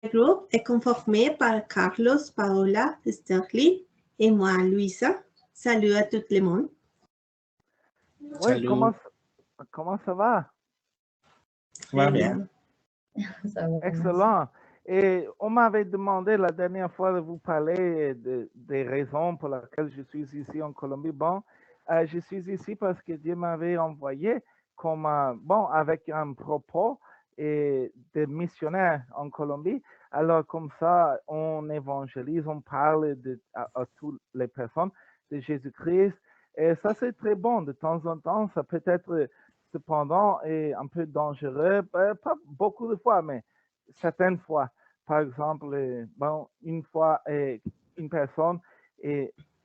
groupe est conformé par Carlos, Paola, Sterling et moi, Luisa. Salut à tout le monde. Oui, Salut. comment ça va? Ça va bien. Ça va, Excellent. Et on m'avait demandé la dernière fois de vous parler des raisons pour lesquelles je suis ici en Colombie. Bon, je suis ici parce que Dieu m'avait envoyé comme, avec un propos de missionnaire en Colombie. Alors, comme ça, on évangélise, on parle à toutes les personnes de Jésus-Christ. Et ça, c'est très bon. De temps en temps, ça peut être cependant un peu dangereux, pas beaucoup de fois, mais certaines fois. Par exemple, une fois, une personne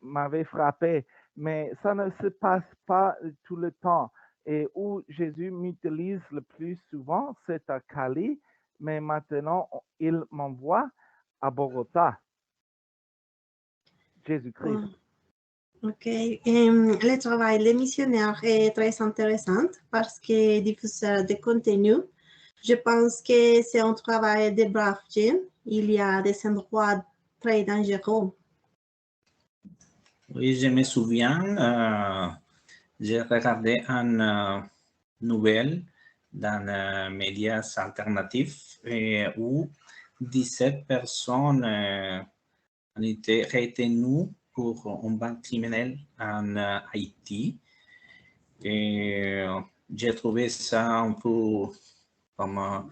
m'avait frappé, mais ça ne se passe pas tout le temps. Et où Jésus m'utilise le plus souvent, c'est à Cali, mais maintenant, il m'envoie à Bogota. Jésus-Christ. Ok. Le travail des missionnaires est très intéressant parce que diffuseur de contenu. Je pense que c'est un travail de braves gens. Il y a des endroits très dangereux. Oui, je me souviens, j'ai regardé une nouvelle dans les médias alternatifs où 17 personnes ont été retenues pour un banc criminel en Haïti. Et j'ai trouvé ça un peu comme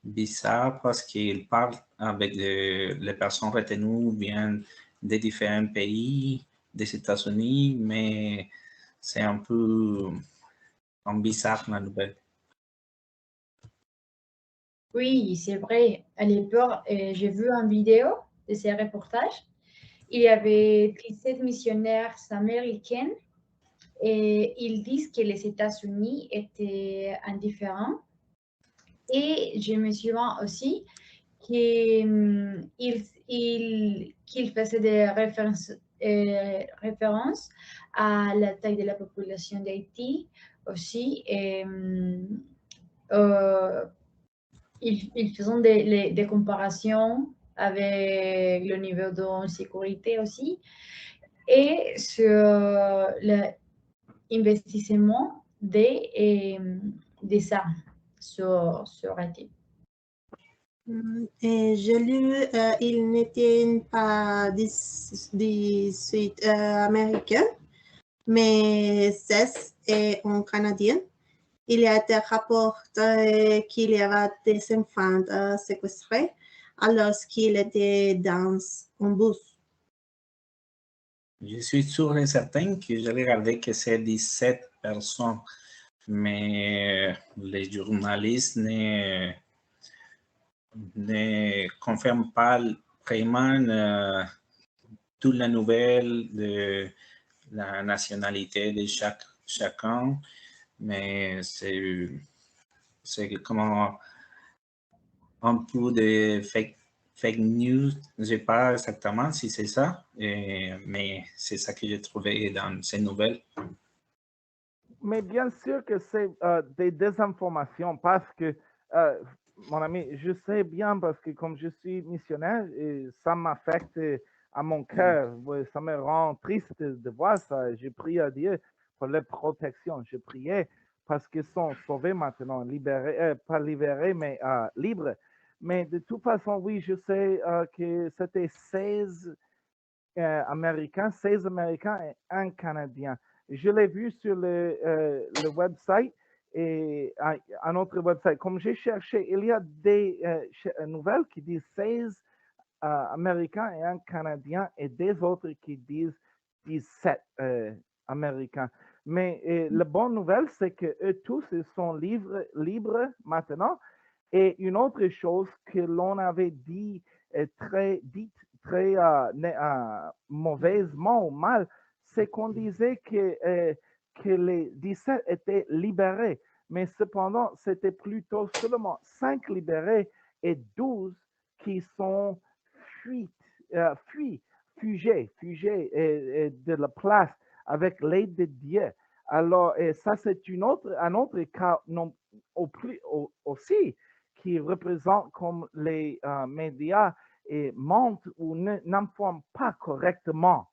bizarre parce qu'il parle avec les personnes retenues viennent de différents pays, des États-Unis, mais c'est un peu bizarre la nouvelle. Oui, c'est vrai. À l'époque, j'ai vu une vidéo de ces reportages. Il y avait 17 missionnaires américains et ils disent que les États-Unis étaient indifférents. Et je me souviens aussi qu'ils faisaient des références à la taille de la population d'Haïti aussi. Ils faisaient des comparaisons avec le niveau de sécurité aussi et sur l'investissement des armes sur Haïti. Et j'ai lu, il n'était pas 18 américains, mais 16 et un Canadien. Il y a des rapports qu'il y avait des enfants séquestrés alors qu'il était dans un bus. Je suis sûr et certain que j'ai regardé que c'est 17 personnes, mais les journalistes ne confirment pas vraiment toute la nouvelle de la nationalité de chacun, mais c'est comme un peu de fake news. Je ne sais pas exactement si c'est ça, mais c'est ça que j'ai trouvé dans ces nouvelles. Mais bien sûr que c'est des désinformations parce que, mon ami, je sais bien parce que comme je suis missionnaire, ça m'affecte à mon cœur. Ça me rend triste de voir ça. J'ai prié à Dieu pour leur protection. Je priais parce qu'ils sont sauvés maintenant, libérés, pas libérés, mais libres. Mais de toute façon, oui, je sais que c'était 16 Américains, 16 Américains et un Canadien. Je l'ai vu sur le website et un autre website. Comme j'ai cherché, il y a des nouvelles qui disent 16 Américains et un Canadien et des autres qui disent 17 Américains. Mais la bonne nouvelle, c'est que eux tous ils sont libres maintenant. Et une autre chose que l'on avait dit très mauvaisement ou mal, c'est qu'on disait que les 17 étaient libérés, mais cependant, c'était plutôt seulement 5 libérés et 12 qui sont fugés de la place avec l'aide de Dieu. Alors, ça, c'est un autre cas aussi qui représentent comme les médias et mentent ou n'informent pas correctement.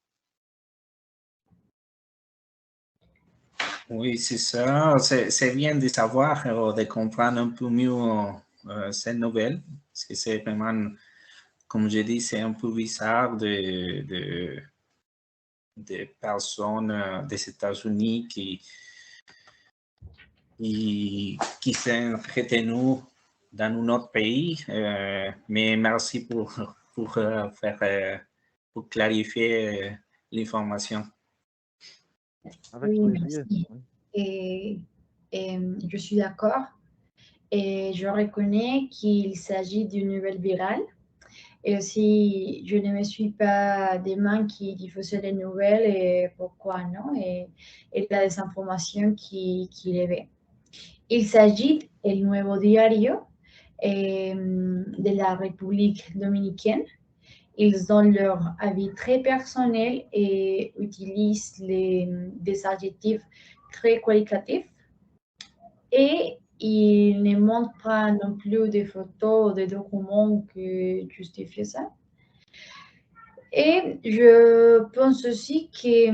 Oui, c'est ça. C'est bien de savoir, de comprendre un peu mieux cette nouvelle, parce que c'est vraiment, comme je dis, c'est un peu bizarre de personnes des États-Unis qui sont retenues dans un autre pays. Mais merci pour clarifier l'information. Avec Oui, plaisir. merci. Et je suis d'accord. Et je reconnais qu'il s'agit d'une nouvelle virale. Et aussi, je ne me suis pas des mains qui diffusent les nouvelles et pourquoi non, et la désinformation qui y avait. Il s'agit du Nuevo Diario de la République dominicaine. Ils ont leur avis très personnel et utilisent des adjectifs très qualitatifs. Et ils ne montrent pas non plus des photos ou des documents qui justifient ça. Et je pense aussi que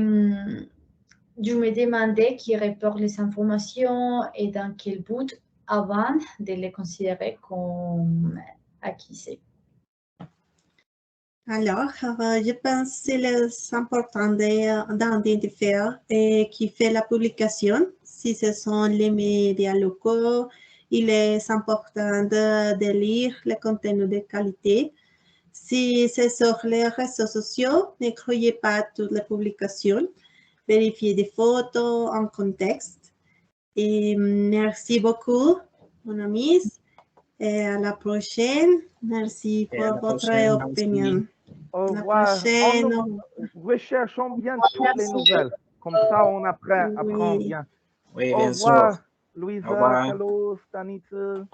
je me demandais qui rapporte les informations et dans quel but avant de les considérer comme acquis. Alors, je pense que c'est important d'identifier qui fait la publication. Si ce sont les médias locaux, il est important de lire le contenu de qualité. Si c'est sur les réseaux sociaux, ne croyez pas toutes les publications. Vérifiez des photos en contexte. Et merci beaucoup, mon ami. Et à la prochaine. Merci Et à pour la votre prochaine. opinion. Au La revoir. prochaine. Recherchons bien toutes les nouvelles. Comme ça, on apprend Oui. bien. Oui, Au bien sûr. revoir, Au Louisa, revoir. Carlos, Danita.